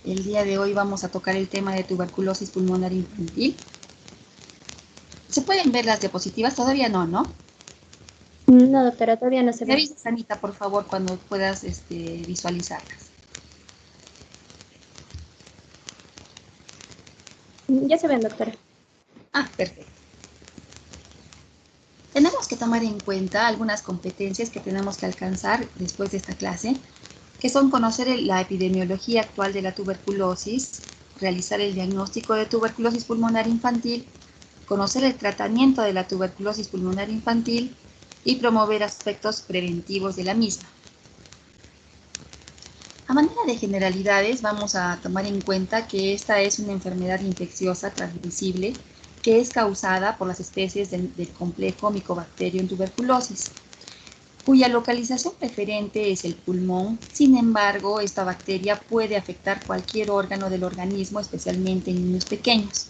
El día de hoy vamos a tocar el tema de tuberculosis pulmonar infantil. ¿Se pueden ver las diapositivas? Todavía no, ¿no? No, doctora, todavía no se Me ve. avisas, Anita, por favor, cuando puedas visualizarlas. Ya se ven, doctora. Ah, perfecto. Tenemos que tomar en cuenta algunas competencias que tenemos que alcanzar después de esta clase, que son conocer la epidemiología actual de la tuberculosis, realizar el diagnóstico de tuberculosis pulmonar infantil, conocer el tratamiento de la tuberculosis pulmonar infantil y promover aspectos preventivos de la misma. A manera de generalidades, vamos a tomar en cuenta que esta es una enfermedad infecciosa transmisible que es causada por las especies del complejo Mycobacterium tuberculosis, cuya localización preferente es el pulmón. Sin embargo, esta bacteria puede afectar cualquier órgano del organismo, especialmente en niños pequeños.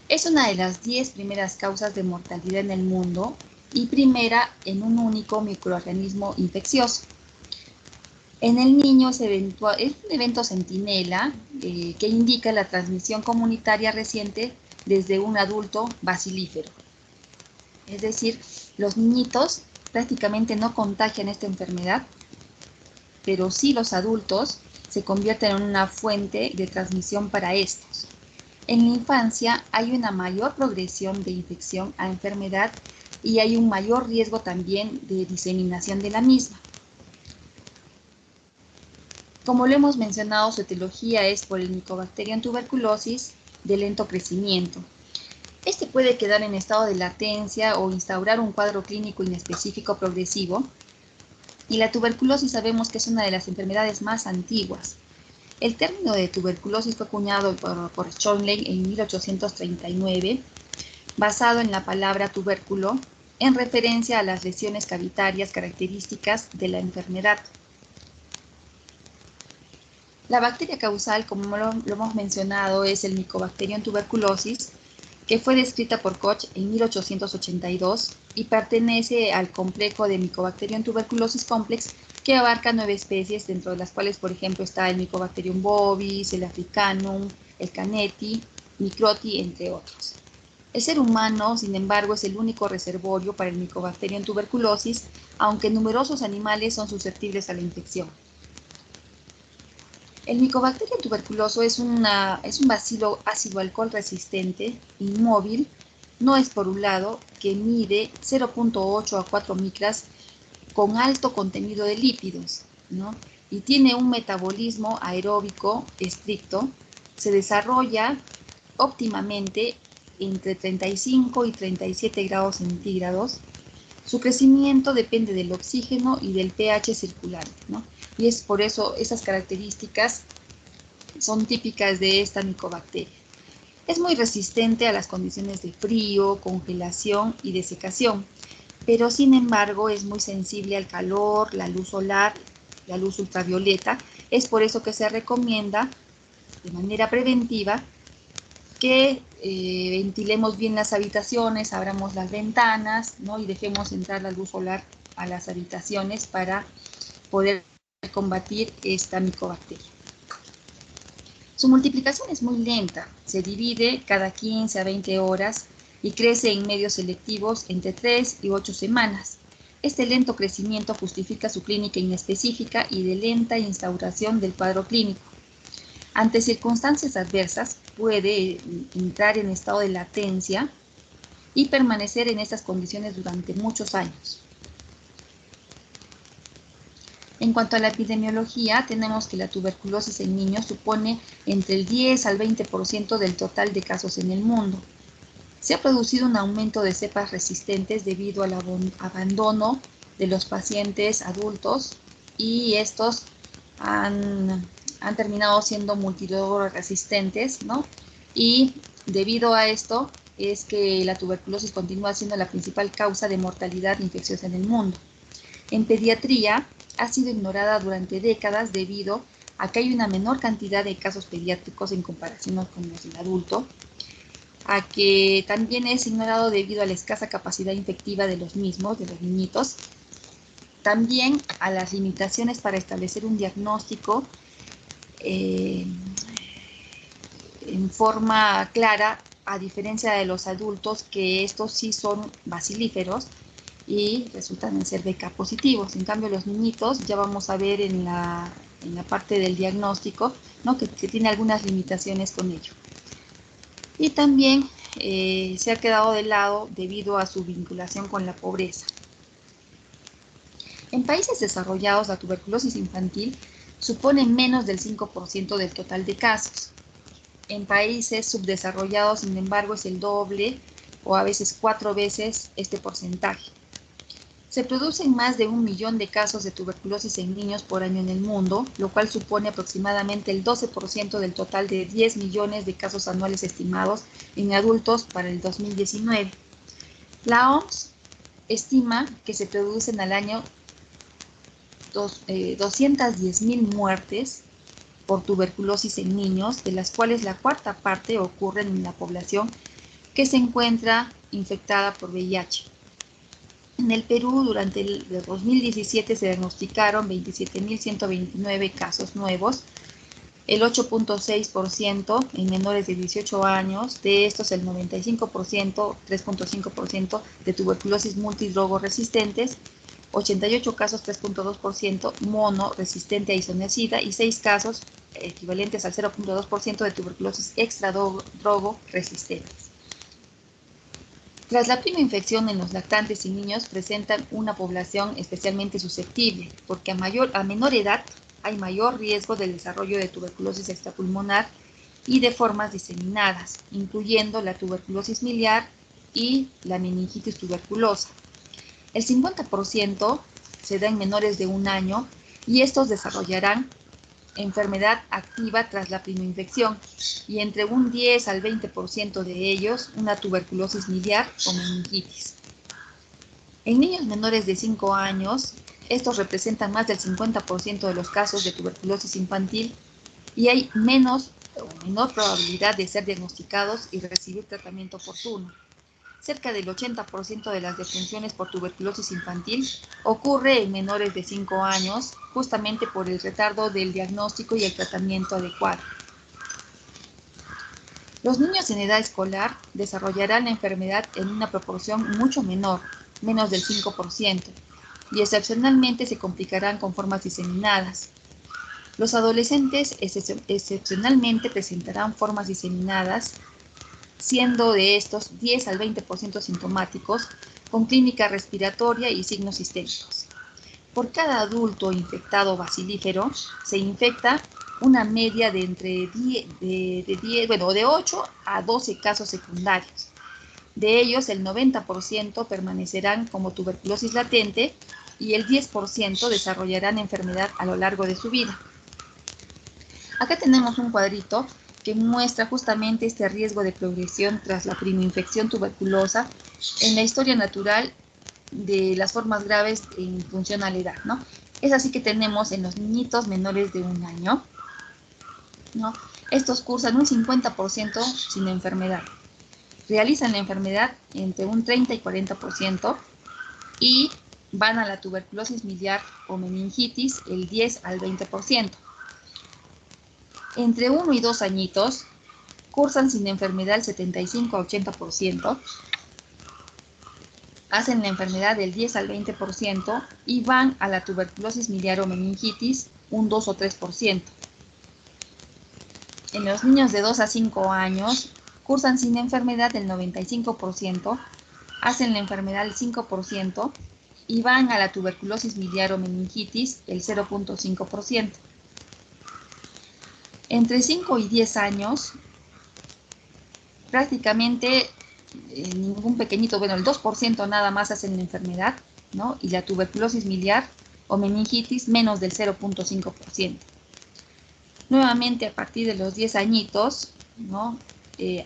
Es una de las 10 primeras causas de mortalidad en el mundo y primera en un único microorganismo infeccioso. En el niño es un evento centinela que indica la transmisión comunitaria reciente desde un adulto bacilífero. Es decir, los niñitos prácticamente no contagian esta enfermedad, pero sí los adultos se convierten en una fuente de transmisión para estos. En la infancia hay una mayor progresión de infección a enfermedad y hay un mayor riesgo también de diseminación de la misma. Como lo hemos mencionado, su etiología es por el Mycobacterium tuberculosis de lento crecimiento. Este puede quedar en estado de latencia o instaurar un cuadro clínico inespecífico progresivo. Y la tuberculosis sabemos que es una de las enfermedades más antiguas. El término de tuberculosis fue acuñado por Schönlein en 1839, basado en la palabra tubérculo, en referencia a las lesiones cavitarias características de la enfermedad. La bacteria causal, como lo hemos mencionado, es el Mycobacterium tuberculosis, que fue descrita por Koch en 1882 y pertenece al complejo de Mycobacterium tuberculosis complex, que abarca 9 especies, dentro de las cuales, por ejemplo, está el Mycobacterium bovis, el africanum, el caneti, microti, entre otros. El ser humano, sin embargo, es el único reservorio para el Mycobacterium tuberculosis, aunque numerosos animales son susceptibles a la infección. El Mycobacterium tuberculoso es un bacilo ácido alcohol resistente, inmóvil, no esporulado, que mide 0.8 a 4 micras con alto contenido de lípidos, ¿no? Y tiene un metabolismo aeróbico estricto, se desarrolla óptimamente entre 35 y 37 grados centígrados. Su crecimiento depende del oxígeno y del pH circulante, ¿no? Y es por eso esas características son típicas de esta micobacteria. Es muy resistente a las condiciones de frío, congelación y desecación, pero sin embargo es muy sensible al calor, la luz solar, la luz ultravioleta. Es por eso que se recomienda de manera preventiva que ventilemos bien las habitaciones, abramos las ventanas, ¿no? Y dejemos entrar la luz solar a las habitaciones para poder combatir esta micobacteria. Su multiplicación es muy lenta, se divide cada 15 a 20 horas y crece en medios selectivos entre 3 y 8 semanas. Este lento crecimiento justifica su clínica inespecífica y de lenta instauración del cuadro clínico. Ante circunstancias adversas, puede entrar en estado de latencia y permanecer en estas condiciones durante muchos años. En cuanto a la epidemiología, tenemos que la tuberculosis en niños supone entre el 10 al 20% del total de casos en el mundo. Se ha producido un aumento de cepas resistentes debido al abandono de los pacientes adultos y estos han terminado siendo multidrogas resistentes, ¿no? Y debido a esto es que la tuberculosis continúa siendo la principal causa de mortalidad infecciosa en el mundo. En pediatría ha sido ignorada durante décadas debido a que hay una menor cantidad de casos pediátricos en comparación con los del adulto, a que también es ignorado debido a la escasa capacidad infectiva de los mismos, de los niñitos, también a las limitaciones para establecer un diagnóstico en forma clara, a diferencia de los adultos, que estos sí son bacilíferos y resultan en ser BK positivos. En cambio, los niñitos ya vamos a ver en la parte del diagnóstico, ¿no? que tiene algunas limitaciones con ello. Y también se ha quedado de lado debido a su vinculación con la pobreza. En países desarrollados, la tuberculosis infantil supone menos del 5% del total de casos. En países subdesarrollados, sin embargo, es el doble o a veces 4 veces este porcentaje. Se producen más de 1 millón de casos de tuberculosis en niños por año en el mundo, lo cual supone aproximadamente el 12% del total de 10 millones de casos anuales estimados en adultos para el 2019. La OMS estima que se producen al año 210,000 muertes por tuberculosis en niños, de las cuales la cuarta parte ocurren en la población que se encuentra infectada por VIH. En el Perú, durante el 2017 se diagnosticaron 27.129 casos nuevos, el 8.6% en menores de 18 años, de estos el 95%, 3.5% de tuberculosis multidrogoresistentes, 88 casos, 3.2% mono resistente a isoniazida y 6 casos equivalentes al 0.2% de tuberculosis extradrogo resistentes. Tras la prima infección en los lactantes y niños presentan una población especialmente susceptible, porque a menor edad hay mayor riesgo del desarrollo de tuberculosis extrapulmonar y de formas diseminadas, incluyendo la tuberculosis miliar y la meningitis tuberculosa. El 50% se da en menores de 1 año y estos desarrollarán enfermedad activa tras la primoinfección y entre un 10 al 20% de ellos una tuberculosis miliar o meningitis. En niños menores de 5 años, estos representan más del 50% de los casos de tuberculosis infantil y hay menor probabilidad de ser diagnosticados y recibir tratamiento oportuno. Cerca del 80% de las defunciones por tuberculosis infantil ocurre en menores de 5 años, justamente por el retardo del diagnóstico y el tratamiento adecuado. Los niños en edad escolar desarrollarán la enfermedad en una proporción mucho menor, menos del 5%, y excepcionalmente se complicarán con formas diseminadas. Los adolescentes excepcionalmente presentarán formas diseminadas, siendo de estos 10 al 20% sintomáticos, con clínica respiratoria y signos sistémicos. Por cada adulto infectado bacilífero, se infecta una media de entre 8 a 12 casos secundarios. De ellos, el 90% permanecerán como tuberculosis latente y el 10% desarrollarán enfermedad a lo largo de su vida. Acá tenemos un cuadrito que muestra justamente este riesgo de progresión tras la primoinfección tuberculosa en la historia natural de las formas graves en función a la edad, ¿no? Es así que tenemos en los niñitos menores de 1 año, ¿no? Estos cursan un 50% sin enfermedad. Realizan la enfermedad entre un 30 y 40% y van a la tuberculosis miliar o meningitis el 10 al 20%. Entre 1 y 2 añitos, cursan sin enfermedad el 75 a 80%, hacen la enfermedad del 10 al 20% y van a la tuberculosis miliar o meningitis un 2 o 3%. En los niños de 2 a 5 años, cursan sin enfermedad el 95%, hacen la enfermedad el 5% y van a la tuberculosis miliar o meningitis el 0.5%. Entre 5 y 10 años, prácticamente ningún pequeñito, bueno, el 2% nada más hacen la enfermedad, ¿no? Y la tuberculosis miliar o meningitis menos del 0.5%. Nuevamente, a partir de los 10 añitos, ¿no?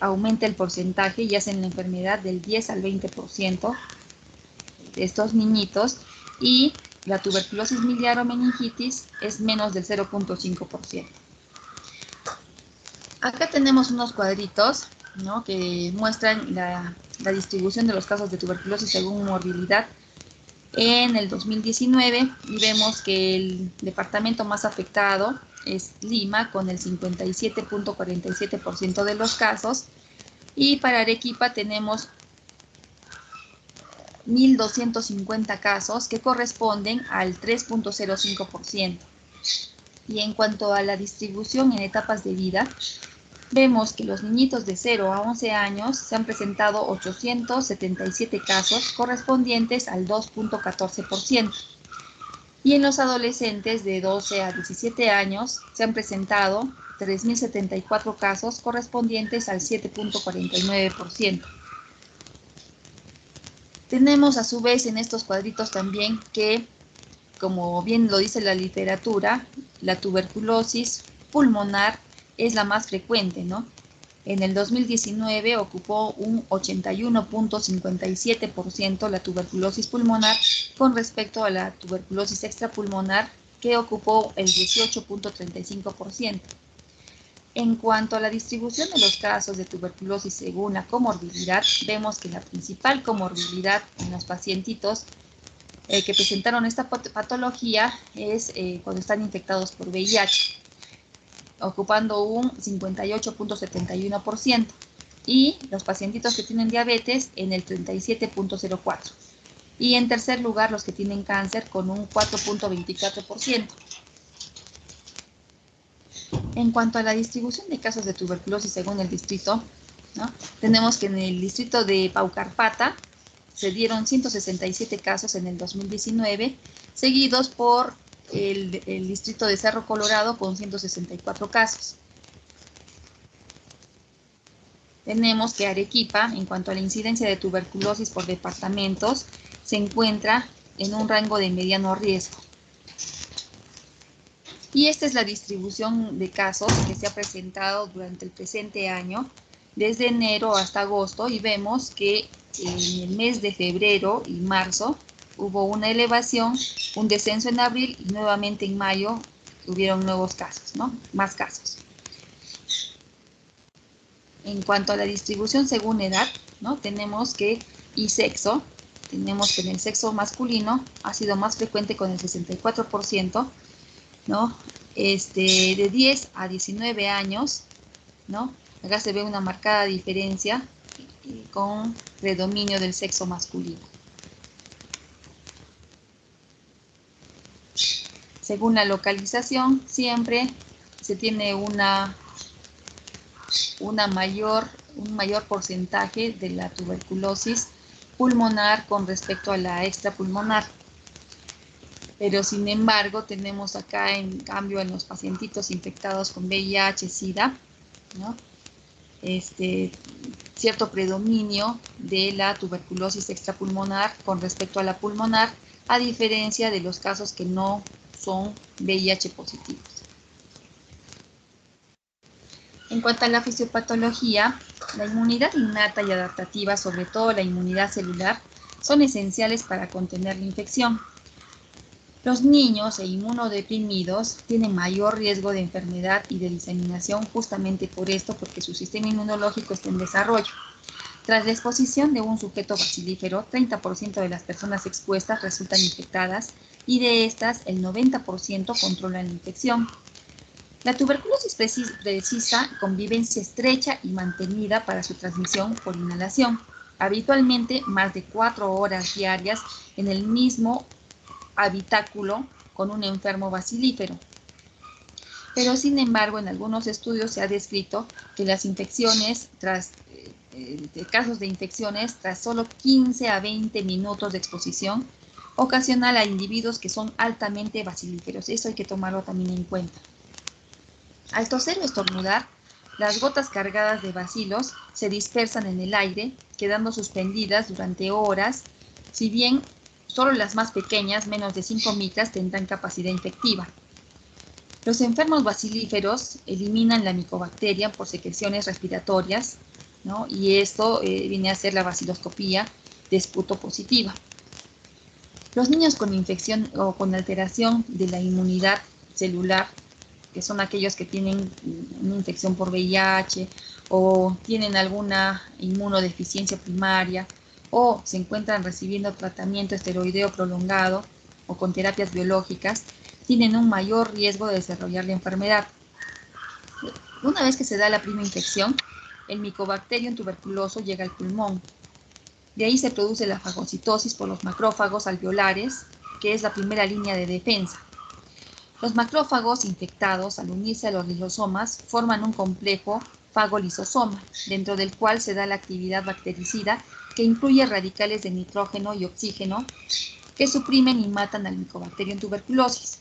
Aumenta el porcentaje y hacen la enfermedad del 10 al 20% de estos niñitos y la tuberculosis miliar o meningitis es menos del 0.5%. Acá tenemos unos cuadritos, ¿no? Que muestran la distribución de los casos de tuberculosis según morbilidad en el 2019 y vemos que el departamento más afectado es Lima con el 57.47% de los casos, y para Arequipa tenemos 1.250 casos que corresponden al 3.05%. Y en cuanto a la distribución en etapas de vida, vemos que los niñitos de 0 a 11 años se han presentado 877 casos correspondientes al 2.14%. Y en los adolescentes de 12 a 17 años se han presentado 3.074 casos correspondientes al 7.49%. Tenemos a su vez en estos cuadritos también que, como bien lo dice la literatura, la tuberculosis pulmonar es la más frecuente, ¿no? En el 2019 ocupó un 81.57% la tuberculosis pulmonar con respecto a la tuberculosis extrapulmonar, que ocupó el 18.35%. En cuanto a la distribución de los casos de tuberculosis según la comorbilidad, vemos que la principal comorbilidad en los pacientitos que presentaron esta patología es cuando están infectados por VIH, ocupando un 58.71%, y los pacientitos que tienen diabetes en el 37.04%, y en tercer lugar los que tienen cáncer con un 4.24%. En cuanto a la distribución de casos de tuberculosis según el distrito, ¿no? Tenemos que en el distrito de Paucarpata se dieron 167 casos en el 2019, seguidos por el distrito de Cerro Colorado con 164 casos. Tenemos que Arequipa, en cuanto a la incidencia de tuberculosis por departamentos, se encuentra en un rango de mediano riesgo. Y esta es la distribución de casos que se ha presentado durante el presente año, desde enero hasta agosto, y vemos que en el mes de febrero y marzo hubo una elevación, un descenso en abril, y nuevamente en mayo hubieron nuevos casos, ¿no? Más casos. En cuanto a la distribución según edad, ¿no? Tenemos que sexo, tenemos que en el sexo masculino ha sido más frecuente con el 64%, ¿no? De 10 a 19 años, ¿no? Acá se ve una marcada diferencia con predominio del sexo masculino. Según la localización, siempre se tiene un mayor porcentaje de la tuberculosis pulmonar con respecto a la extrapulmonar. Pero sin embargo, tenemos acá en cambio en los pacientitos infectados con VIH, SIDA, ¿no? Cierto predominio de la tuberculosis extrapulmonar con respecto a la pulmonar, a diferencia de los casos que no son VIH positivos. En cuanto a la fisiopatología, la inmunidad innata y adaptativa, sobre todo la inmunidad celular, son esenciales para contener la infección. Los niños e inmunodeprimidos tienen mayor riesgo de enfermedad y de diseminación justamente por esto, porque su sistema inmunológico está en desarrollo. Tras la exposición de un sujeto bacilífero, 30% de las personas expuestas resultan infectadas y de estas el 90% controlan la infección. La tuberculosis precisa convivencia estrecha y mantenida para su transmisión por inhalación, habitualmente más de 4 horas diarias en el mismo habitáculo con un enfermo bacilífero. Pero sin embargo, en algunos estudios se ha descrito que las infecciones casos de infecciones tras solo 15 a 20 minutos de exposición ocasionan a individuos que son altamente bacilíferos. Eso hay que tomarlo también en cuenta. Al toser o estornudar, las gotas cargadas de bacilos se dispersan en el aire, quedando suspendidas durante horas, si bien solo las más pequeñas, menos de 5 micras, tendrán capacidad infectiva. Los enfermos bacilíferos eliminan la micobacteria por secreciones respiratorias, ¿no? Y esto viene a ser la baciloscopía de esputo positiva. Los niños con infección o con alteración de la inmunidad celular, que son aquellos que tienen una infección por VIH o tienen alguna inmunodeficiencia primaria o se encuentran recibiendo tratamiento esteroideo prolongado o con terapias biológicas, tienen un mayor riesgo de desarrollar la enfermedad. Una vez que se da la primera infección, el Mycobacterium tuberculoso llega al pulmón. De ahí se produce la fagocitosis por los macrófagos alveolares, que es la primera línea de defensa. Los macrófagos infectados, al unirse a los lisosomas, forman un complejo fagolisosoma, dentro del cual se da la actividad bactericida que incluye radicales de nitrógeno y oxígeno que suprimen y matan al Mycobacterium tuberculosis,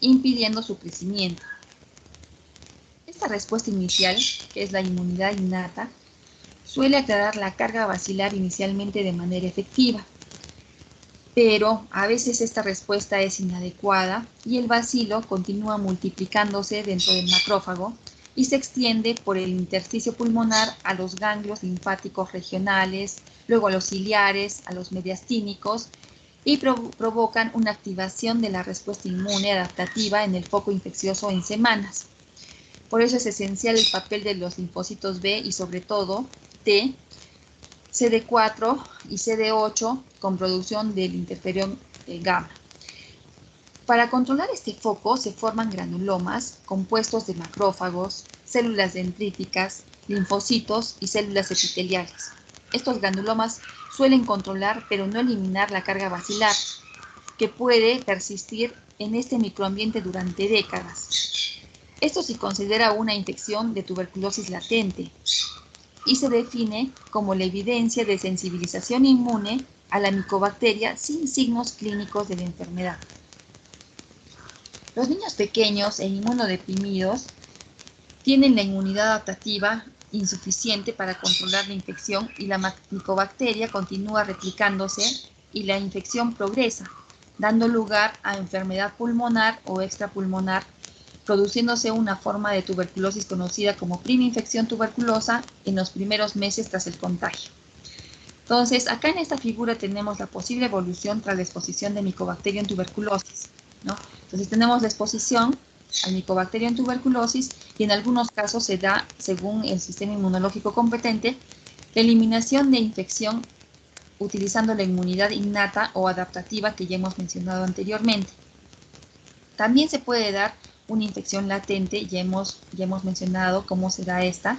impidiendo su crecimiento. Esta respuesta inicial, que es la inmunidad innata, suele aclarar la carga bacilar inicialmente de manera efectiva, pero a veces esta respuesta es inadecuada y el bacilo continúa multiplicándose dentro del macrófago y se extiende por el intersticio pulmonar a los ganglios linfáticos regionales, luego a los ciliares, a los mediastínicos y provocan una activación de la respuesta inmune adaptativa en el foco infeccioso en semanas. Por eso es esencial el papel de los linfocitos B y sobre todo T, CD4 y CD8 con producción del interferón gamma. Para controlar este foco se forman granulomas compuestos de macrófagos, células dendríticas, linfocitos y células epiteliales. Estos granulomas suelen controlar pero no eliminar la carga bacilar, que puede persistir en este microambiente durante décadas. Esto se considera una infección de tuberculosis latente y se define como la evidencia de sensibilización inmune a la micobacteria sin signos clínicos de la enfermedad. Los niños pequeños e inmunodeprimidos tienen la inmunidad adaptativa insuficiente para controlar la infección y la micobacteria continúa replicándose y la infección progresa, dando lugar a enfermedad pulmonar o extrapulmonar, produciéndose una forma de tuberculosis conocida como prima infección tuberculosa en los primeros meses tras el contagio. Entonces, acá en esta figura tenemos la posible evolución tras la exposición de Mycobacterium tuberculosis, ¿no? Entonces, tenemos la exposición al Mycobacterium tuberculosis y en algunos casos se da, según el sistema inmunológico competente, la eliminación de infección utilizando la inmunidad innata o adaptativa que ya hemos mencionado anteriormente. También se puede dar una infección latente, ya hemos mencionado cómo se da esta,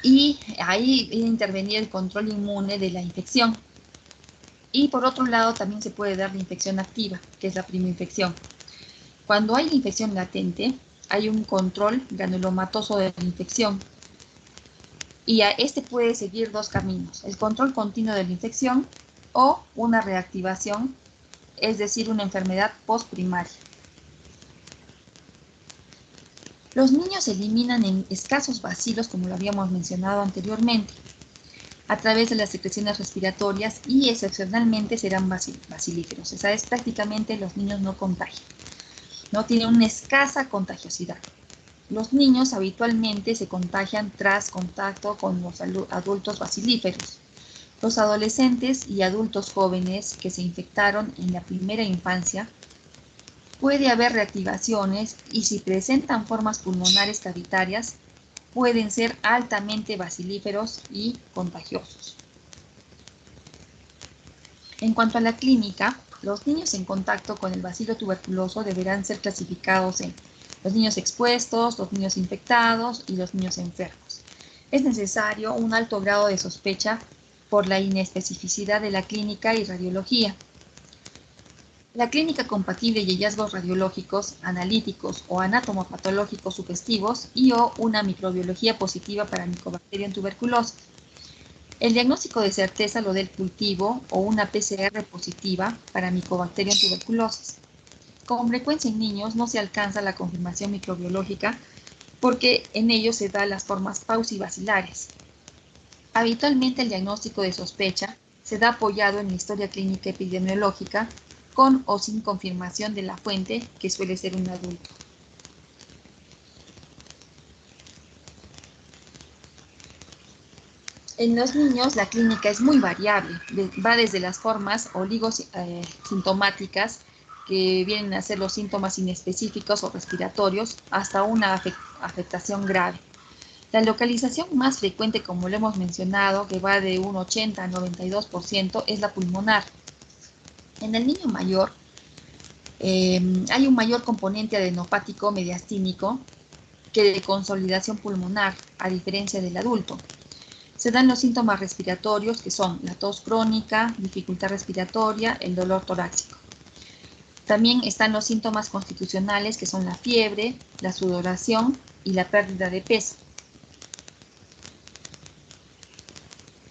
y ahí viene a intervenir el control inmune de la infección. Y por otro lado también se puede dar la infección activa, que es la primera infección. Cuando hay la infección latente, hay un control granulomatoso de la infección. Y a este puede seguir dos caminos, el control continuo de la infección o una reactivación, es decir, una enfermedad postprimaria. Los niños eliminan en escasos bacilos, como lo habíamos mencionado anteriormente, a través de las secreciones respiratorias y excepcionalmente serán bacilíferos. O sea, es prácticamente los niños no contagian, no tienen una escasa contagiosidad. Los niños habitualmente se contagian tras contacto con los adultos bacilíferos. Los adolescentes y adultos jóvenes que se infectaron en la primera infancia puede haber reactivaciones y si presentan formas pulmonares cavitarias, pueden ser altamente bacilíferos y contagiosos. En cuanto a la clínica, los niños en contacto con el bacilo tuberculoso deberán ser clasificados en los niños expuestos, los niños infectados y los niños enfermos. Es necesario un alto grado de sospecha por la inespecificidad de la clínica y radiología. La clínica compatible y hallazgos radiológicos, analíticos o anatomopatológicos sugestivos y o una microbiología positiva para Mycobacterium tuberculosis. El diagnóstico de certeza lo da el cultivo o una PCR positiva para Mycobacterium tuberculosis. Con frecuencia en niños no se alcanza la confirmación microbiológica porque en ellos se dan las formas paucibacilares. Habitualmente el diagnóstico de sospecha se da apoyado en la historia clínica epidemiológica con o sin confirmación de la fuente, que suele ser un adulto. En los niños la clínica es muy variable, va desde las formas oligosintomáticas, que vienen a ser los síntomas inespecíficos o respiratorios, hasta una afectación grave. La localización más frecuente, como lo hemos mencionado, que va de un 80 a 92%, es la pulmonar. En el niño mayor hay un mayor componente adenopático mediastínico que de consolidación pulmonar, a diferencia del adulto. Se dan los síntomas respiratorios, que son la tos crónica, dificultad respiratoria, el dolor torácico. También están los síntomas constitucionales, que son la fiebre, la sudoración y la pérdida de peso.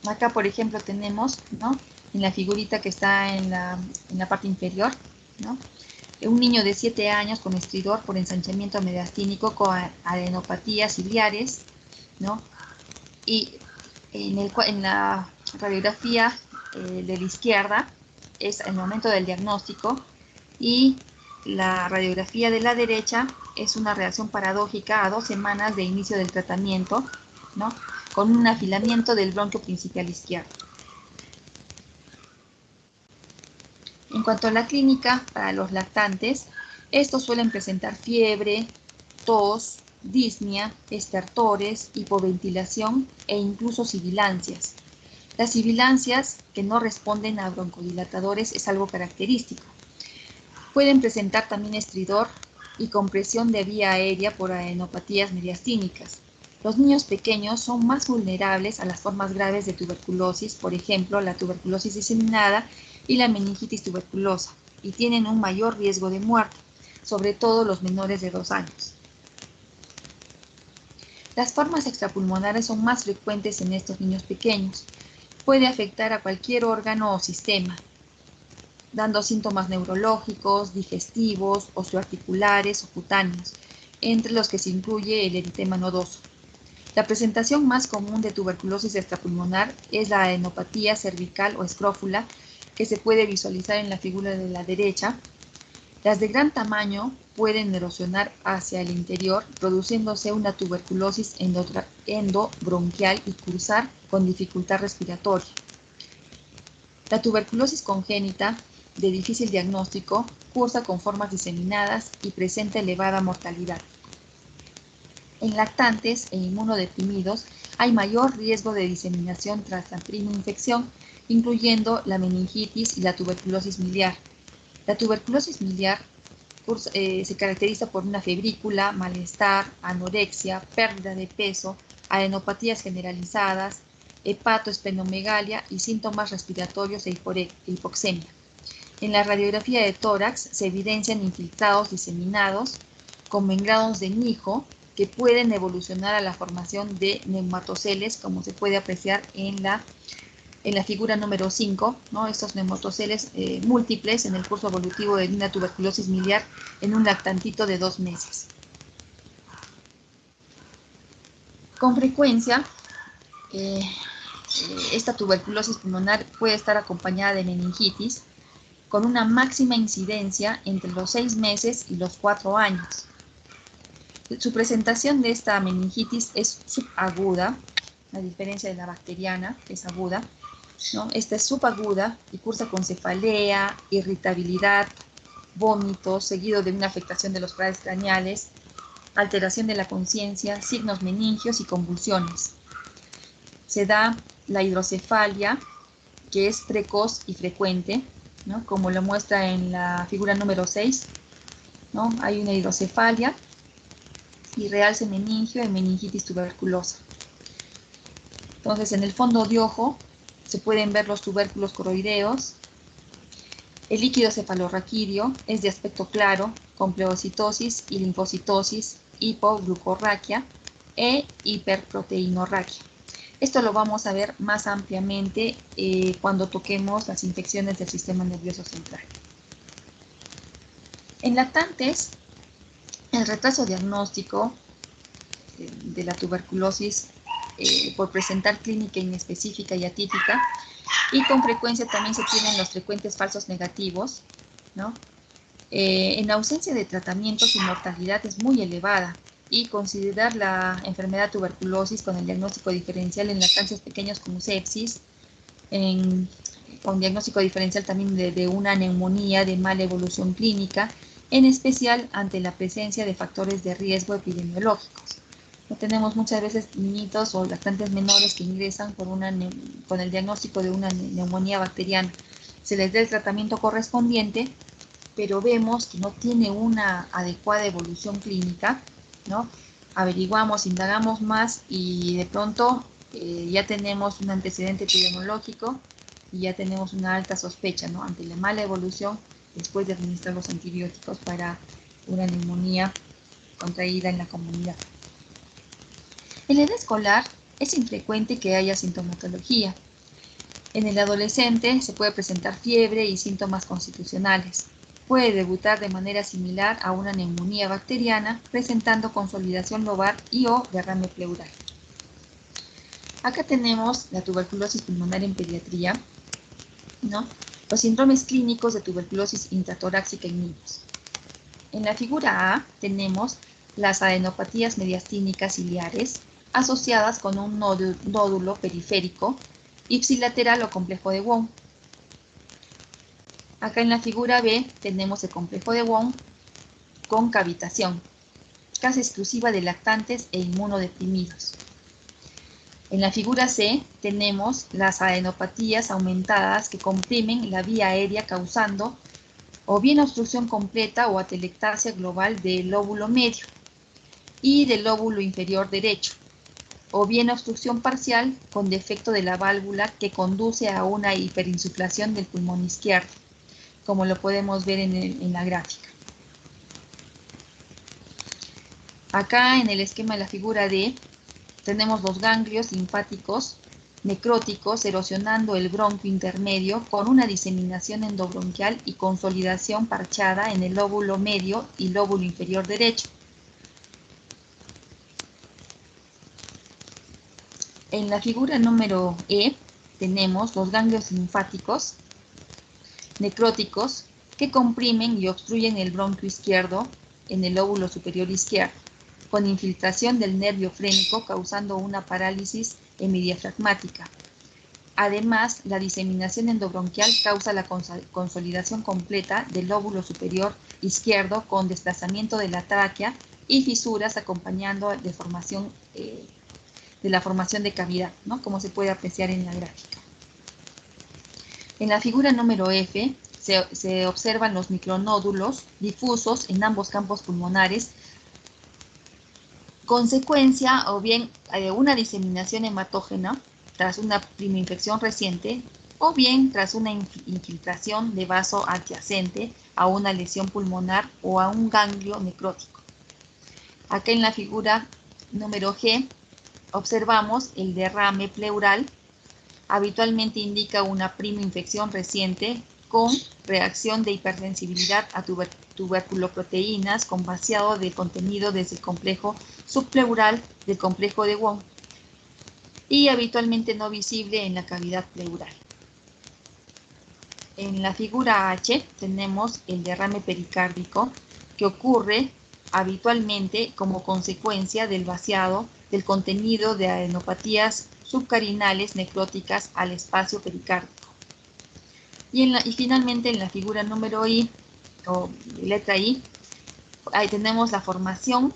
Acá, por ejemplo, tenemos, ¿no?, en la figurita que está en la parte inferior, ¿no?, un niño de 7 años con estridor por ensanchamiento mediastínico con adenopatías ciliares, ¿no? Y en la radiografía de la izquierda es el momento del diagnóstico, y la radiografía de la derecha es una reacción paradójica a 2 semanas de inicio del tratamiento, ¿no?, con un afilamiento del bronquio principal izquierdo. En cuanto a la clínica, para los lactantes, estos suelen presentar fiebre, tos, disnea, estertores, hipoventilación e incluso sibilancias. Las sibilancias que no responden a broncodilatadores es algo característico. Pueden presentar también estridor y compresión de vía aérea por adenopatías mediastínicas. Los niños pequeños son más vulnerables a las formas graves de tuberculosis, por ejemplo, la tuberculosis diseminada y la meningitis tuberculosa, y tienen un mayor riesgo de muerte, sobre todo los menores de 2 años. Las formas extrapulmonares son más frecuentes en estos niños pequeños. Puede afectar a cualquier órgano o sistema, dando síntomas neurológicos, digestivos, osteoarticulares o cutáneos, entre los que se incluye el eritema nodoso. La presentación más común de tuberculosis extrapulmonar es la adenopatía cervical o escrófula, que se puede visualizar en la figura de la derecha. Las de gran tamaño pueden erosionar hacia el interior, produciéndose una tuberculosis endobronquial y cursar con dificultad respiratoria. La tuberculosis congénita, de difícil diagnóstico, cursa con formas diseminadas y presenta elevada mortalidad. En lactantes e inmunodeprimidos hay mayor riesgo de diseminación tras la primera infección, incluyendo la meningitis y la tuberculosis miliar. La tuberculosis miliar se caracteriza por una febrícula, malestar, anorexia, pérdida de peso, adenopatías generalizadas, hepatoesplenomegalia y síntomas respiratorios e hipoxemia. En la radiografía de tórax se evidencian infiltrados diseminados con mengrados de Nijo que pueden evolucionar a la formación de neumatoceles, como se puede apreciar en la figura número 5, ¿no?, estos neumatoceles múltiples en el curso evolutivo de una tuberculosis miliar en un lactantito de 2 meses. Con frecuencia, esta tuberculosis pulmonar puede estar acompañada de meningitis, con una máxima incidencia entre los 6 meses y los 4 años. Su presentación de esta meningitis es subaguda, a diferencia de la bacteriana, que es aguda, ¿no? Esta es subaguda y cursa con cefalea, irritabilidad, vómitos, seguido de una afectación de los paredes craneales, alteración de la conciencia, signos meningios y convulsiones. Se da la hidrocefalia, que es precoz y frecuente, ¿no?, como lo muestra en la figura número 6, ¿no? Hay una hidrocefalia y realce meningio y meningitis tuberculosa. Entonces, en el fondo de ojo se pueden ver los tubérculos coroideos. El líquido cefalorraquídeo es de aspecto claro, con pleocitosis y linfocitosis, hipoglucorraquia e hiperproteinorraquia. Esto lo vamos a ver más ampliamente cuando toquemos las infecciones del sistema nervioso central. En lactantes, el retraso diagnóstico de la tuberculosis por presentar clínica inespecífica y atípica, y con frecuencia también se tienen los frecuentes falsos negativos, ¿no? En ausencia de tratamiento, su mortalidad es muy elevada, y considerar la enfermedad tuberculosis con el diagnóstico diferencial en lactantes pequeños como sepsis, con diagnóstico diferencial también de una neumonía de mala evolución clínica, en especial ante la presencia de factores de riesgo epidemiológicos. Tenemos muchas veces niñitos o lactantes menores que ingresan con el diagnóstico de una neumonía bacteriana. Se les da el tratamiento correspondiente, pero vemos que no tiene una adecuada evolución clínica, ¿no? Averiguamos, indagamos más y de pronto ya tenemos un antecedente epidemiológico y ya tenemos una alta sospecha, ¿no? Ante la mala evolución después de administrar los antibióticos para una neumonía contraída en la comunidad. En la edad escolar es infrecuente que haya sintomatología. En el adolescente se puede presentar fiebre y síntomas constitucionales. Puede debutar de manera similar a una neumonía bacteriana, presentando consolidación lobar y o derrame pleural. Acá tenemos la tuberculosis pulmonar en pediatría, ¿no? Los síndromes clínicos de tuberculosis intratorácica en niños. En la figura A tenemos las adenopatías mediastínicas ciliares asociadas con un nódulo periférico, ipsilateral o complejo de Wong. Acá en la figura B tenemos el complejo de Wong con cavitación, casi exclusiva de lactantes e inmunodeprimidos. En la figura C tenemos las adenopatías aumentadas que comprimen la vía aérea causando o bien obstrucción completa o atelectasia global del lóbulo medio y del lóbulo inferior derecho, o bien obstrucción parcial con defecto de la válvula que conduce a una hiperinsuflación del pulmón izquierdo, como lo podemos ver en la gráfica. Acá en el esquema de la figura D tenemos los ganglios linfáticos necróticos erosionando el bronquio intermedio con una diseminación endobronquial y consolidación parchada en el lóbulo medio y lóbulo inferior derecho. En la figura número E tenemos los ganglios linfáticos necróticos que comprimen y obstruyen el bronquio izquierdo en el lóbulo superior izquierdo, con infiltración del nervio frénico causando una parálisis hemidiafragmática. Además, la diseminación endobronquial causa la consolidación completa del lóbulo superior izquierdo con desplazamiento de la tráquea y fisuras acompañando de la formación de cavidad, ¿no? Como se puede apreciar en la gráfica. En la figura número F se observan los micronódulos difusos en ambos campos pulmonares, consecuencia o bien una diseminación hematógena tras una primoinfección reciente o bien tras una infiltración de vaso adyacente a una lesión pulmonar o a un ganglio necrótico. Acá en la figura número G observamos el derrame pleural. Habitualmente indica una primoinfección reciente con reacción de hipersensibilidad a tuberculoproteínas con vaciado de contenido desde el complejo subpleural del complejo de Wong y habitualmente no visible en la cavidad pleural. En la figura H tenemos el derrame pericárdico que ocurre habitualmente como consecuencia del vaciado del contenido de adenopatías subcarinales necróticas al espacio pericárdico. Y finalmente en la figura número I, o letra I, ahí tenemos la formación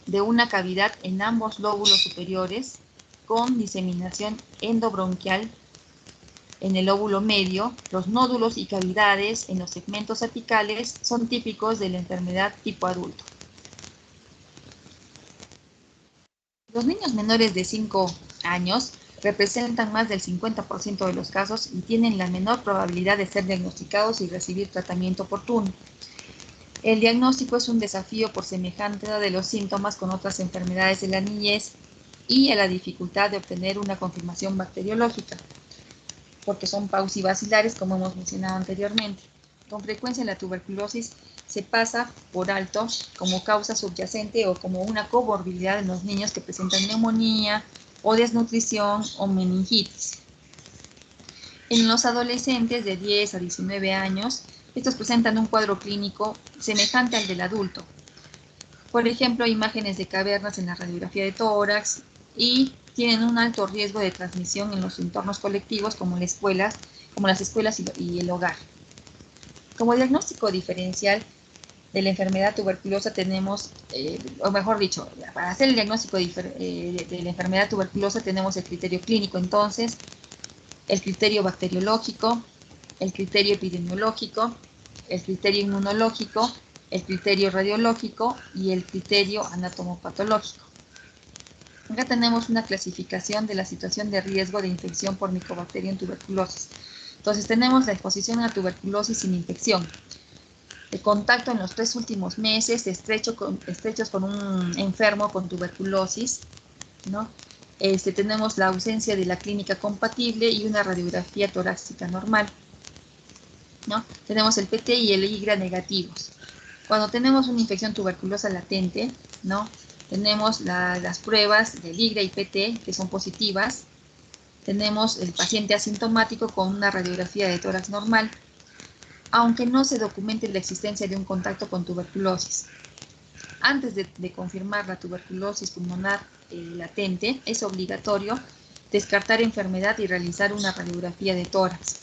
de una cavidad en ambos lóbulos superiores con diseminación endobronquial en el lóbulo medio. Los nódulos y cavidades en los segmentos apicales son típicos de la enfermedad tipo adulto. Los niños menores de 5 años representan más del 50% de los casos y tienen la menor probabilidad de ser diagnosticados y recibir tratamiento oportuno. El diagnóstico es un desafío por semejanza de los síntomas con otras enfermedades de la niñez y a la dificultad de obtener una confirmación bacteriológica, porque son paucibacilares, como hemos mencionado anteriormente. Con frecuencia la tuberculosis se pasa por alto como causa subyacente o como una comorbilidad en los niños que presentan neumonía o desnutrición o meningitis. En los adolescentes de 10 a 19 años, estos presentan un cuadro clínico semejante al del adulto. Por ejemplo, imágenes de cavernas en la radiografía de tórax y tienen un alto riesgo de transmisión en los entornos colectivos como las escuelas y el hogar. Como diagnóstico diferencial, de la enfermedad tuberculosa tenemos, o mejor dicho, para hacer el diagnóstico de la enfermedad tuberculosa tenemos el criterio clínico, entonces, el criterio bacteriológico, el criterio epidemiológico, el criterio inmunológico, el criterio radiológico y el criterio anatomopatológico. Acá tenemos una clasificación de la situación de riesgo de infección por Mycobacterium tuberculosis. Entonces tenemos la exposición a tuberculosis sin infección, el contacto en los 3 últimos meses estrechos con un enfermo con tuberculosis, ¿no? Tenemos la ausencia de la clínica compatible y una radiografía torácica normal, ¿no? Tenemos el PT y el IGRA negativos. Cuando tenemos una infección tuberculosa latente, ¿no? Tenemos las pruebas del IGRA y PT que son positivas. Tenemos el paciente asintomático con una radiografía de tórax normal, aunque no se documente la existencia de un contacto con tuberculosis. Antes de confirmar la tuberculosis pulmonar latente, es obligatorio descartar enfermedad y realizar una radiografía de tórax.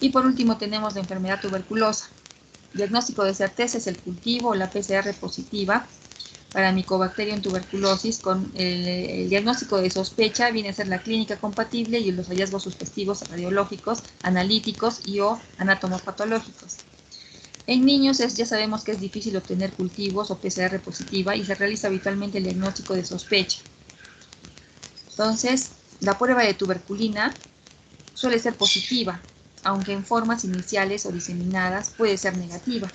Y por último tenemos la enfermedad tuberculosa. Diagnóstico de certeza es el cultivo o la PCR positiva para Mycobacterium tuberculosis. Con el diagnóstico de sospecha viene a ser la clínica compatible y los hallazgos suspectivos radiológicos, analíticos y o anatomopatológicos. En niños ya sabemos que es difícil obtener cultivos o PCR positiva y se realiza habitualmente el diagnóstico de sospecha. Entonces, la prueba de tuberculina suele ser positiva, aunque en formas iniciales o diseminadas puede ser negativa.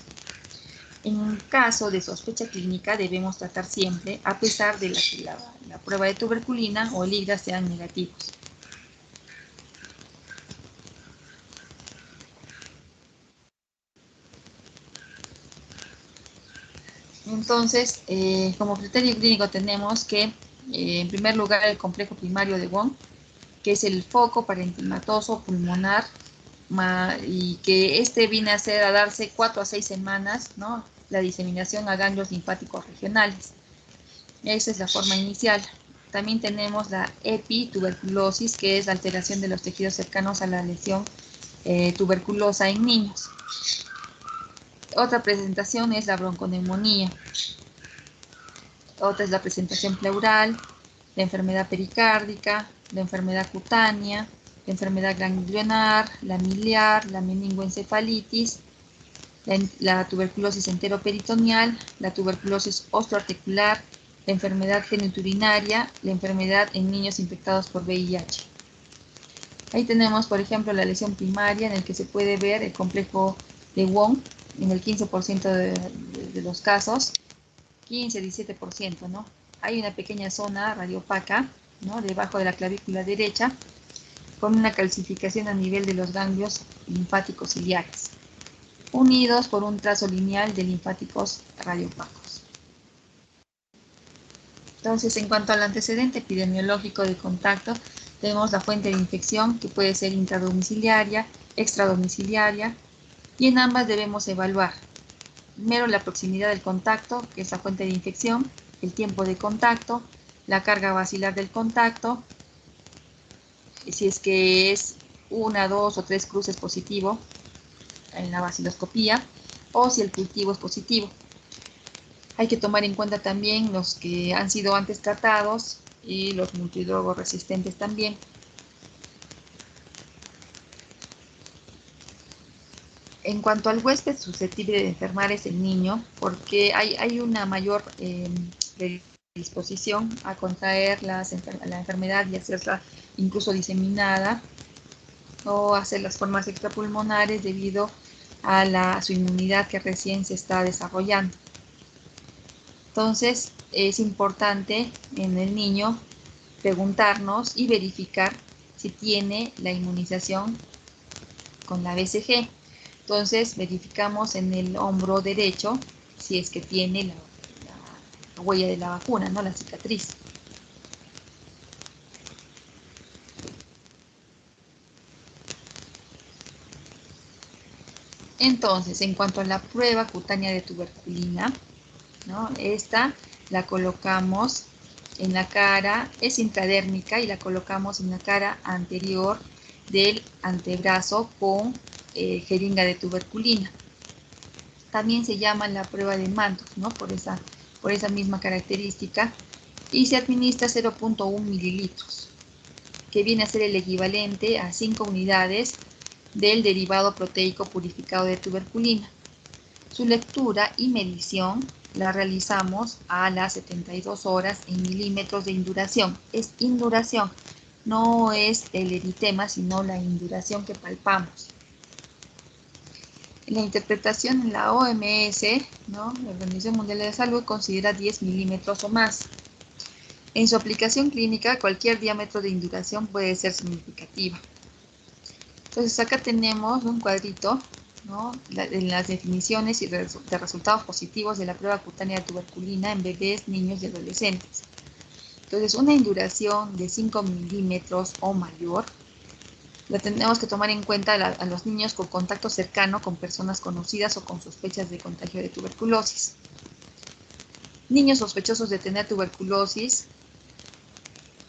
En caso de sospecha clínica debemos tratar siempre, a pesar de que la prueba de tuberculina o el IGRA sean negativos. Entonces, como criterio clínico tenemos que, en primer lugar, el complejo primario de Wong, que es el foco parenquimatoso pulmonar, y que viene a darse 4 a 6 semanas, ¿no? La diseminación a ganglios linfáticos regionales. Esa es la forma inicial. También tenemos la epituberculosis, que es la alteración de los tejidos cercanos a la lesión tuberculosa en niños. Otra presentación es la bronconeumonía. Otra es la presentación pleural, la enfermedad pericárdica, la enfermedad cutánea, la enfermedad ganglionar, la miliar, la meningoencefalitis, la tuberculosis enteroperitoneal, la tuberculosis osteoarticular, la enfermedad genitourinaria, la enfermedad en niños infectados por VIH. Ahí tenemos, por ejemplo, la lesión primaria, en el que se puede ver el complejo de Wong en el 15% de los casos, 15-17%, ¿no? Hay una pequeña zona radiopaca, ¿no? Debajo de la clavícula derecha, con una calcificación a nivel de los ganglios linfáticos ciliares, unidos por un trazo lineal de linfáticos radiopacos. Entonces, en cuanto al antecedente epidemiológico de contacto, tenemos la fuente de infección, que puede ser intradomiciliaria, extradomiciliaria, y en ambas debemos evaluar primero la proximidad del contacto, que es la fuente de infección, el tiempo de contacto, la carga bacilar del contacto, si es que es 1, 2 o 3 cruces positivo en la baciloscopía, o si el cultivo es positivo. Hay que tomar en cuenta también los que han sido antes tratados y los multidrogos resistentes también. En cuanto al huésped susceptible de enfermar es el niño, porque hay una mayor predisposición a contraer la enfermedad y hacerla incluso diseminada o hacer las formas extrapulmonares debido a su inmunidad que recién se está desarrollando. Entonces, es importante en el niño preguntarnos y verificar si tiene la inmunización con la BCG. Entonces, verificamos en el hombro derecho si es que tiene la huella de la vacuna, ¿no? La cicatriz. Entonces, en cuanto a la prueba cutánea de tuberculina, ¿no? Esta la colocamos en la cara, es intradérmica y la colocamos en la cara anterior del antebrazo con jeringa de tuberculina. También se llama la prueba de Mantoux, ¿no? Por esa misma característica. Y se administra 0.1 mililitros, que viene a ser el equivalente a 5 unidades del derivado proteico purificado de tuberculina. Su lectura y medición la realizamos a las 72 horas en milímetros de induración. Es induración, no es el eritema, sino la induración que palpamos. La interpretación en la OMS, ¿no? La Organización Mundial de la Salud, considera 10 milímetros o más. En su aplicación clínica, cualquier diámetro de induración puede ser significativa. Entonces acá tenemos un cuadrito, ¿no? En las definiciones y de resultados positivos de la prueba cutánea de tuberculina en bebés, niños y adolescentes. Entonces, una induración de 5 milímetros o mayor, la tenemos que tomar en cuenta a los niños con contacto cercano con personas conocidas o con sospechas de contagio de tuberculosis. Niños sospechosos de tener tuberculosis,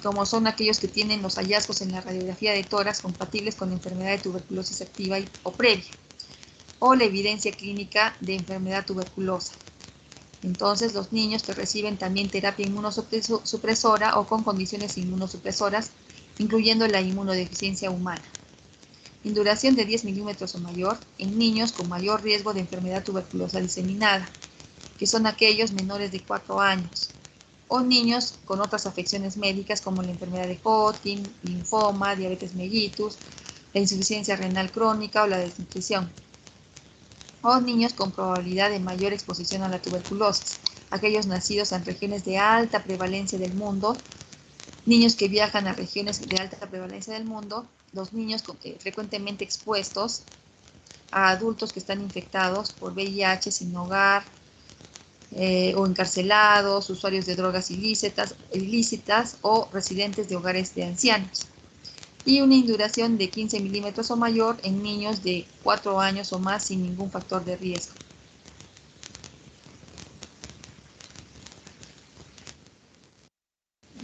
como son aquellos que tienen los hallazgos en la radiografía de tórax compatibles con enfermedad de tuberculosis activa o previa, o la evidencia clínica de enfermedad tuberculosa. Entonces, los niños que reciben también terapia inmunosupresora o con condiciones inmunosupresoras, incluyendo la inmunodeficiencia humana. Induración de 10 milímetros o mayor en niños con mayor riesgo de enfermedad tuberculosa diseminada, que son aquellos menores de 4 años, o niños con otras afecciones médicas como la enfermedad de Hodgkin, linfoma, diabetes mellitus, la insuficiencia renal crónica o la desnutrición, o niños con probabilidad de mayor exposición a la tuberculosis, aquellos nacidos en regiones de alta prevalencia del mundo, niños que viajan a regiones de alta prevalencia del mundo, los niños frecuentemente expuestos a adultos que están infectados por VIH sin hogar, o encarcelados, usuarios de drogas ilícitas o residentes de hogares de ancianos. Y una induración de 15 milímetros o mayor en niños de 4 años o más sin ningún factor de riesgo.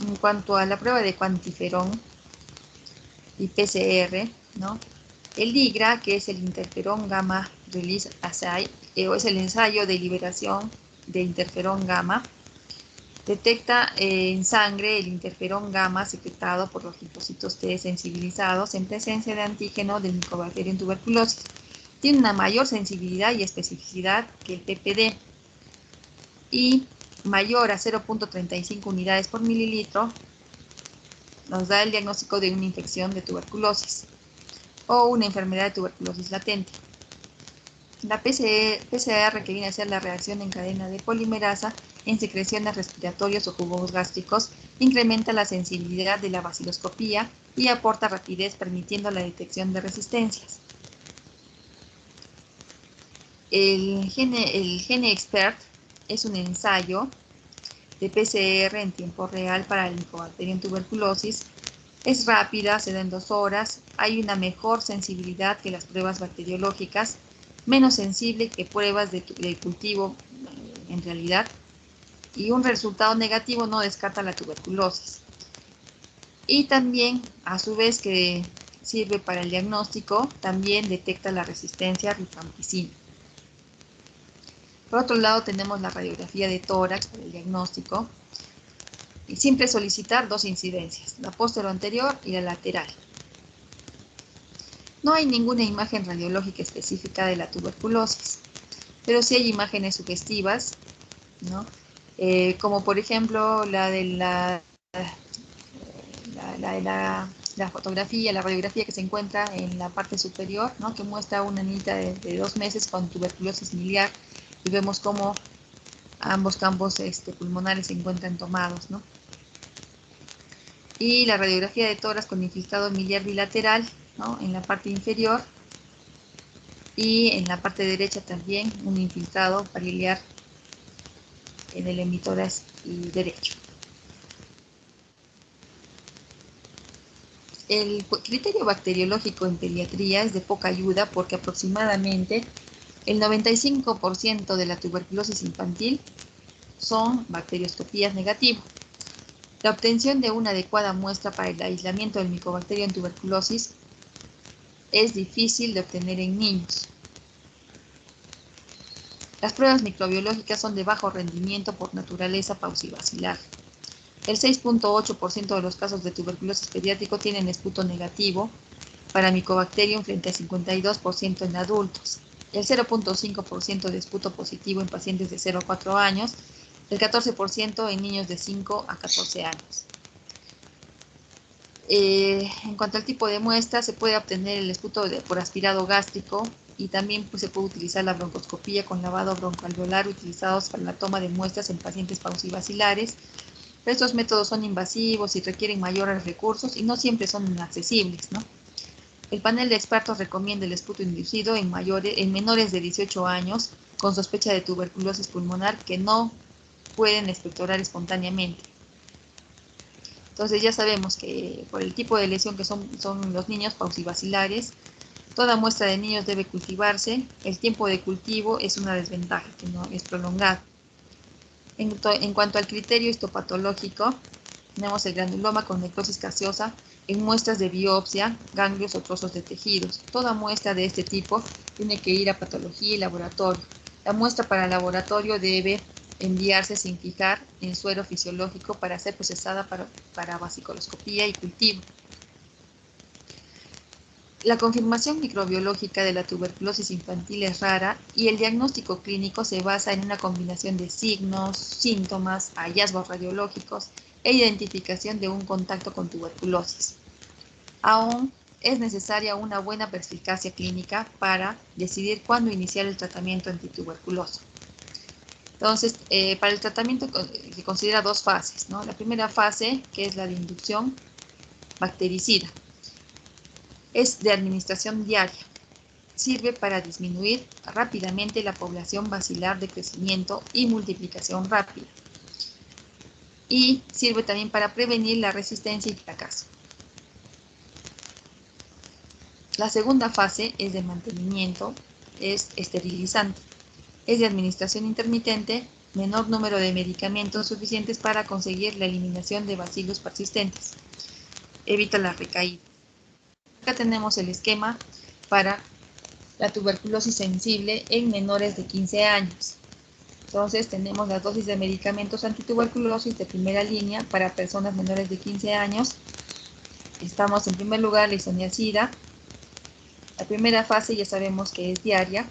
En cuanto a la prueba de cuantiferón y PCR, ¿no? El IGRA, que es el interferón gamma release assay, o es el ensayo de liberación de interferón gamma, detecta en sangre el interferón gamma secretado por los linfocitos T sensibilizados en presencia de antígeno del Mycobacterium tuberculosis. Tiene una mayor sensibilidad y especificidad que el PPD y mayor a 0.35 unidades por mililitro nos da el diagnóstico de una infección de tuberculosis o una enfermedad de tuberculosis latente. La PCR, que viene a ser la reacción en cadena de polimerasa en secreciones respiratorios o jugos gástricos, incrementa la sensibilidad de la baciloscopía y aporta rapidez permitiendo la detección de resistencias. El GeneXpert es un ensayo de PCR en tiempo real para el Mycobacterium tuberculosis. Es rápida, se da en 2 horas, hay una mejor sensibilidad que las pruebas bacteriológicas, menos sensible que pruebas de cultivo en realidad, y un resultado negativo no descarta la tuberculosis. Y también, a su vez que sirve para el diagnóstico, también detecta la resistencia a rifampicina. Por otro lado, tenemos la radiografía de tórax para el diagnóstico. Y siempre solicitar 2 incidencias, la posterior y la lateral. No hay ninguna imagen radiológica específica de la tuberculosis, pero sí hay imágenes sugestivas, ¿no? Como por ejemplo la de la fotografía, la radiografía que se encuentra en la parte superior, ¿no? Que muestra una niñita de 2 meses con tuberculosis miliar y vemos cómo ambos campos pulmonares se encuentran tomados, ¿no? Y la radiografía de tórax con infiltrado miliar bilateral, ¿no? En la parte inferior, y en la parte derecha también un infiltrado biliar en el hemitórax derecho. El criterio bacteriológico en pediatría es de poca ayuda porque aproximadamente el 95% de la tuberculosis infantil son bacterioscopías negativas. La obtención de una adecuada muestra para el aislamiento del Mycobacterium en tuberculosis es difícil de obtener en niños. Las pruebas microbiológicas son de bajo rendimiento por naturaleza pausivacilar. El 6.8% de los casos de tuberculosis pediátrico tienen esputo negativo para Mycobacterium frente a 52% en adultos. El 0.5% de esputo positivo en pacientes de 0 a 4 años, el 14% en niños de 5 a 14 años. En cuanto al tipo de muestra, se puede obtener el esputo por aspirado gástrico y también se puede utilizar la broncoscopía con lavado broncoalveolar utilizados para la toma de muestras en pacientes pausivacilares. Estos métodos son invasivos y requieren mayores recursos y no siempre son accesibles, ¿no? El panel de expertos recomienda el esputo inducido en menores de 18 años con sospecha de tuberculosis pulmonar que no pueden expectorar espontáneamente. Entonces ya sabemos que por el tipo de lesión que son los niños pausivacilares, toda muestra de niños debe cultivarse. El tiempo de cultivo es una desventaja, que no es prolongado. En cuanto al criterio histopatológico, tenemos el granuloma con necrosis gaseosa en muestras de biopsia, ganglios o trozos de tejidos. Toda muestra de este tipo tiene que ir a patología y laboratorio. La muestra para laboratorio debe enviarse sin fijar en suero fisiológico para ser procesada para vasicoloscopía y cultivo. La confirmación microbiológica de la tuberculosis infantil es rara y el diagnóstico clínico se basa en una combinación de signos, síntomas, hallazgos radiológicos e identificación de un contacto con tuberculosis. Aún es necesaria una buena perspicacia clínica para decidir cuándo iniciar el tratamiento antituberculoso. Entonces, para el tratamiento se considera dos fases, ¿no? La primera fase, que es la de inducción bactericida, es de administración diaria. Sirve para disminuir rápidamente la población bacilar de crecimiento y multiplicación rápida. Y sirve también para prevenir la resistencia y fracaso. La segunda fase es de mantenimiento, es esterilizante. Es de administración intermitente, menor número de medicamentos suficientes para conseguir la eliminación de bacilos persistentes. Evita la recaída. Acá tenemos el esquema para la tuberculosis sensible en menores de 15 años. Entonces tenemos las dosis de medicamentos antituberculosis de primera línea para personas menores de 15 años. Estamos en primer lugar la isoniazida. La primera fase ya sabemos que es diaria.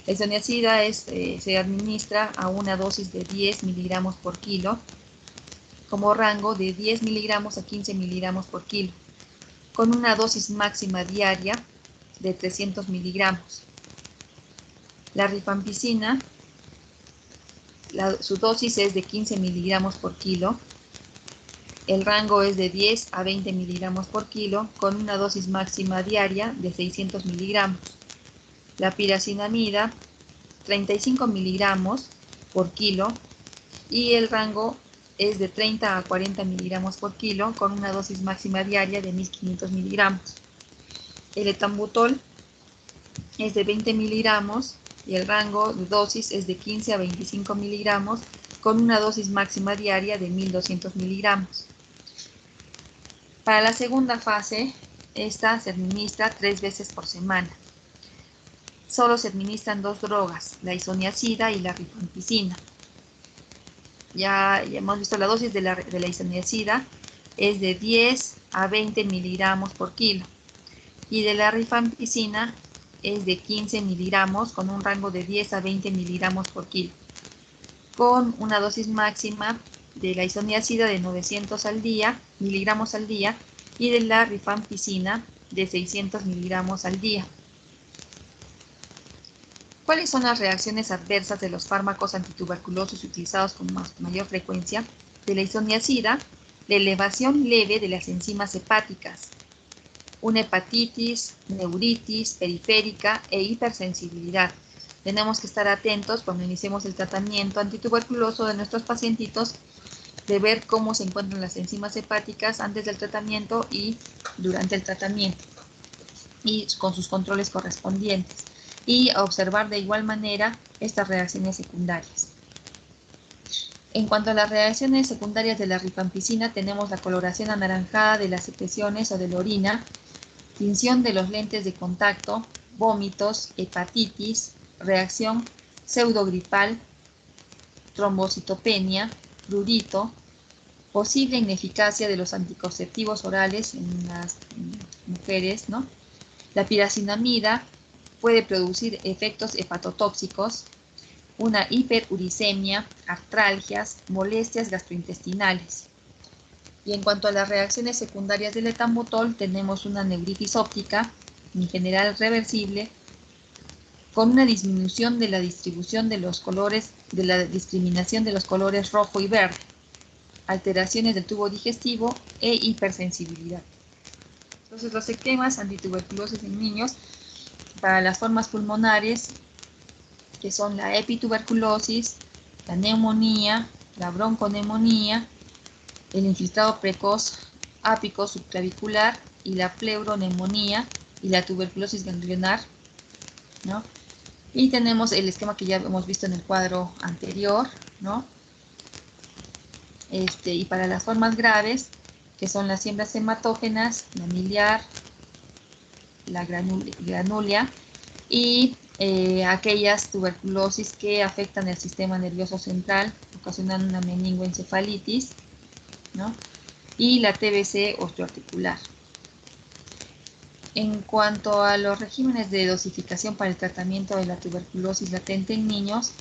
La isoniazida se administra a una dosis de 10 miligramos por kilo, como rango de 10 miligramos a 15 miligramos por kilo, con una dosis máxima diaria de 300 miligramos. La rifampicina, su dosis es de 15 miligramos por kilo, el rango es de 10 a 20 miligramos por kilo, con una dosis máxima diaria de 600 miligramos. La piracinamida, 35 miligramos por kilo, y el rango es de 30 a 40 miligramos por kilo, con una dosis máxima diaria de 1500 miligramos. El etambutol es de 20 miligramos y el rango de dosis es de 15 a 25 miligramos, con una dosis máxima diaria de 1200 miligramos. Para la segunda fase, esta se administra 3 veces por semana. Solo se administran dos drogas, la isoniazida y la rifampicina. Ya hemos visto la dosis de la isoniazida es de 10 a 20 miligramos por kilo y de la rifampicina es de 15 miligramos con un rango de 10 a 20 miligramos por kilo, con una dosis máxima de la isoniazida de 900 miligramos al día y de la rifampicina de 600 miligramos al día. ¿Cuáles son las reacciones adversas de los fármacos antituberculosos utilizados con mayor frecuencia? De la isoniazida, la elevación leve de las enzimas hepáticas, una hepatitis, neuritis periférica e hipersensibilidad. Tenemos que estar atentos cuando iniciemos el tratamiento antituberculoso de nuestros pacientitos, de ver cómo se encuentran las enzimas hepáticas antes del tratamiento y durante el tratamiento, y con sus controles correspondientes, y observar de igual manera estas reacciones secundarias. En cuanto a las reacciones secundarias de la rifampicina, tenemos la coloración anaranjada de las secreciones o de la orina, tinción de los lentes de contacto, vómitos, hepatitis, reacción pseudogripal, trombocitopenia, prurito, posible ineficacia de los anticonceptivos orales en las mujeres, ¿no? La piracinamida puede producir efectos hepatotóxicos, una hiperuricemia, artralgias, molestias gastrointestinales. Y en cuanto a las reacciones secundarias del etambutol, tenemos una neuritis óptica, en general reversible, con una disminución de la distribución de los colores, de la discriminación de los colores rojo y verde, alteraciones del tubo digestivo e hipersensibilidad. Entonces, los esquemas antituberculosis en niños para las formas pulmonares, que son la epituberculosis, la neumonía, la bronconeumonía, el infiltrado precoz ápico subclavicular y la pleuroneumonía y la tuberculosis ganglionar, ¿no? Y tenemos el esquema que ya hemos visto en el cuadro anterior, ¿no? Y para las formas graves, que son las siembras hematógenas, la miliar, la granulia y aquellas tuberculosis que afectan el sistema nervioso central, ocasionando una meningoencefalitis, ¿no? Y la TBC osteoarticular. En cuanto a los regímenes de dosificación para el tratamiento de la tuberculosis latente en niños,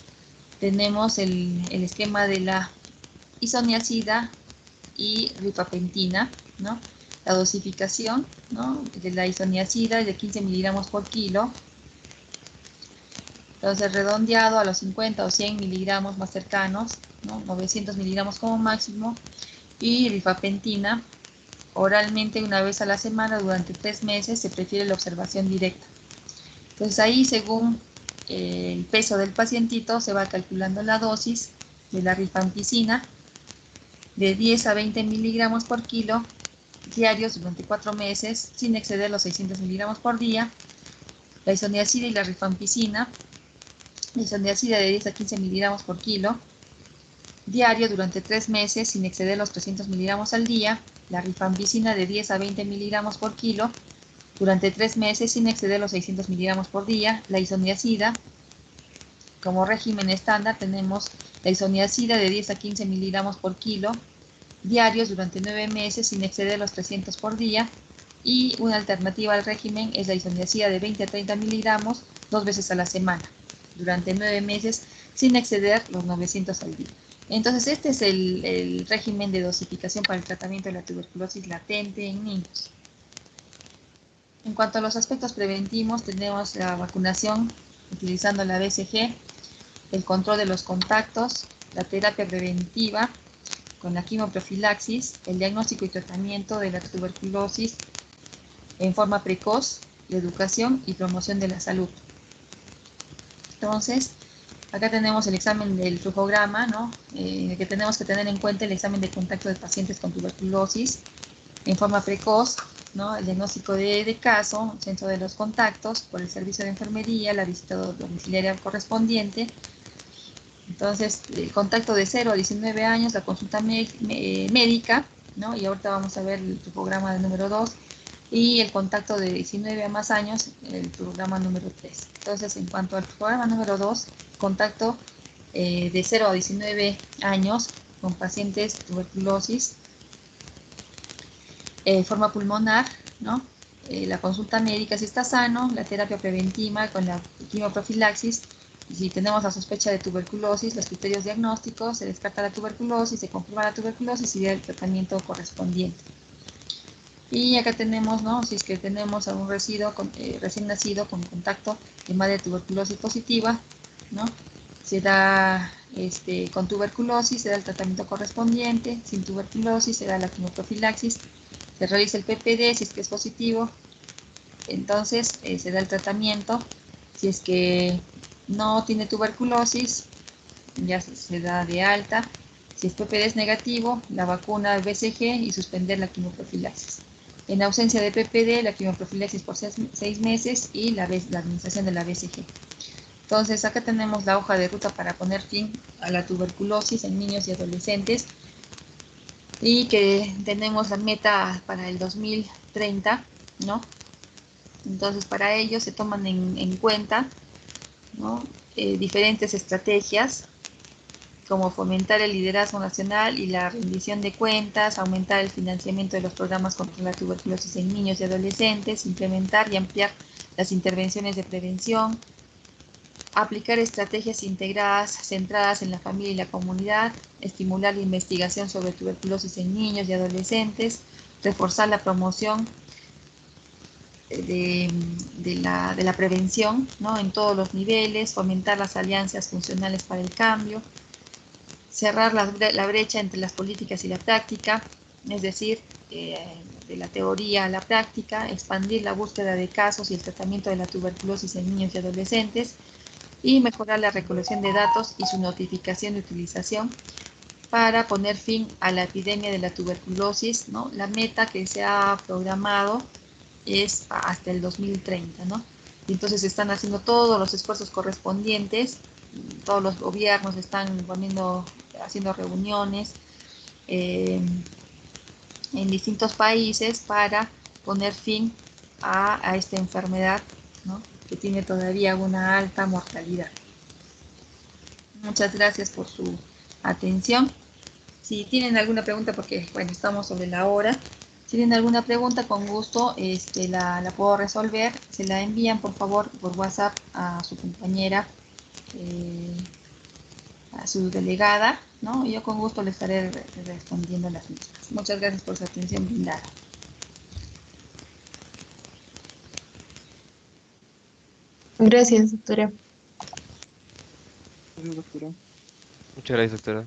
tenemos el esquema de la isoniazida y rifapentina, ¿no? La dosificación, ¿no?, de la isoniazida es de 15 miligramos por kilo. Entonces, redondeado a los 50 o 100 miligramos más cercanos, ¿no?, 900 miligramos como máximo. Y rifapentina, oralmente una vez a la semana durante 3 meses, se prefiere la observación directa. Entonces ahí, según el peso del pacientito, se va calculando la dosis de la rifampicina de 10 a 20 miligramos por kilo diarios durante 4 meses, sin exceder los 600 miligramos por día. La isoniazida y la rifampicina, la isoniazida de 10 a 15 miligramos por kilo diario durante 3 meses, sin exceder los 300 miligramos al día. La rifampicina de 10 a 20 miligramos por kilo durante 3 meses, sin exceder los 600 miligramos por día. La isoniazida, como régimen estándar, tenemos la isoniazida de 10 a 15 miligramos por kilo diarios durante 9 meses, sin exceder los 300 por día. Y una alternativa al régimen es la isoniazida de 20 a 30 miligramos 2 veces a la semana, durante 9 meses, sin exceder los 900 al día. Entonces, este es el régimen de dosificación para el tratamiento de la tuberculosis latente en niños. En cuanto a los aspectos preventivos, tenemos la vacunación utilizando la BCG, el control de los contactos, la terapia preventiva con la quimioprofilaxis, el diagnóstico y tratamiento de la tuberculosis en forma precoz, la educación y promoción de la salud. Entonces, acá tenemos el examen del flujograma, ¿no?, que tenemos que tener en cuenta el examen de contacto de pacientes con tuberculosis en forma precoz, ¿no?, el diagnóstico de caso, el censo de los contactos por el servicio de enfermería, la visita domiciliaria correspondiente. Entonces, el contacto de 0 a 19 años, la consulta médica, ¿no?, y ahorita vamos a ver el programa de número 2, y el contacto de 19 a más años, el programa número 3. Entonces, en cuanto al programa número 2, contacto de 0 a 19 años con pacientes tuberculosis, forma pulmonar, ¿no?, la consulta médica si está sano, la terapia preventiva con la quimioprofilaxis. Y si tenemos la sospecha de tuberculosis, los criterios diagnósticos, se descarta la tuberculosis, se confirma la tuberculosis y el tratamiento correspondiente. Y acá tenemos, ¿no?, si es que tenemos a un recién nacido con contacto de madre tuberculosis positiva, ¿no?, se da con tuberculosis, se da el tratamiento correspondiente. Sin tuberculosis, se da la quimioprofilaxis, se realiza el PPD si es que es positivo, entonces se da el tratamiento. Si es que no tiene tuberculosis, ya se da de alta. Si es PPD es negativo, la vacuna BCG y suspender la quimioprofilaxis. En ausencia de PPD, la quimioprofilaxis por 6 meses y la administración de la BCG. Entonces, acá tenemos la hoja de ruta para poner fin a la tuberculosis en niños y adolescentes, y que tenemos la meta para el 2030, ¿no? Entonces, para ello se toman en cuenta, ¿no?, diferentes estrategias, como fomentar el liderazgo nacional y la rendición de cuentas, aumentar el financiamiento de los programas contra la tuberculosis en niños y adolescentes, implementar y ampliar las intervenciones de prevención, aplicar estrategias integradas centradas en la familia y la comunidad, estimular la investigación sobre tuberculosis en niños y adolescentes, reforzar la promoción de la prevención, ¿no?, en todos los niveles, fomentar las alianzas funcionales para el cambio, cerrar la brecha entre las políticas y la práctica, es decir, de la teoría a la práctica, expandir la búsqueda de casos y el tratamiento de la tuberculosis en niños y adolescentes, y mejorar la recolección de datos y su notificación de utilización para poner fin a la epidemia de la tuberculosis, ¿no? La meta que se ha programado es hasta el 2030, ¿no? Y entonces están haciendo todos los esfuerzos correspondientes, todos los gobiernos están haciendo reuniones en distintos países para poner fin a esta enfermedad, ¿no?, que tiene todavía una alta mortalidad. Muchas gracias por su atención. Si tienen alguna pregunta, porque bueno, estamos sobre la hora, si tienen alguna pregunta, con gusto la puedo resolver. Se la envían, por favor, por WhatsApp a su compañera, a su delegada, ¿no? Y yo con gusto le estaré respondiendo las mismas. Muchas gracias por su atención brindada. Gracias, doctora. Gracias, doctora. Muchas gracias, doctora.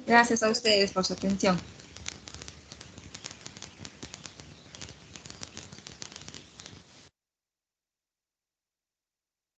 Gracias a ustedes por su atención.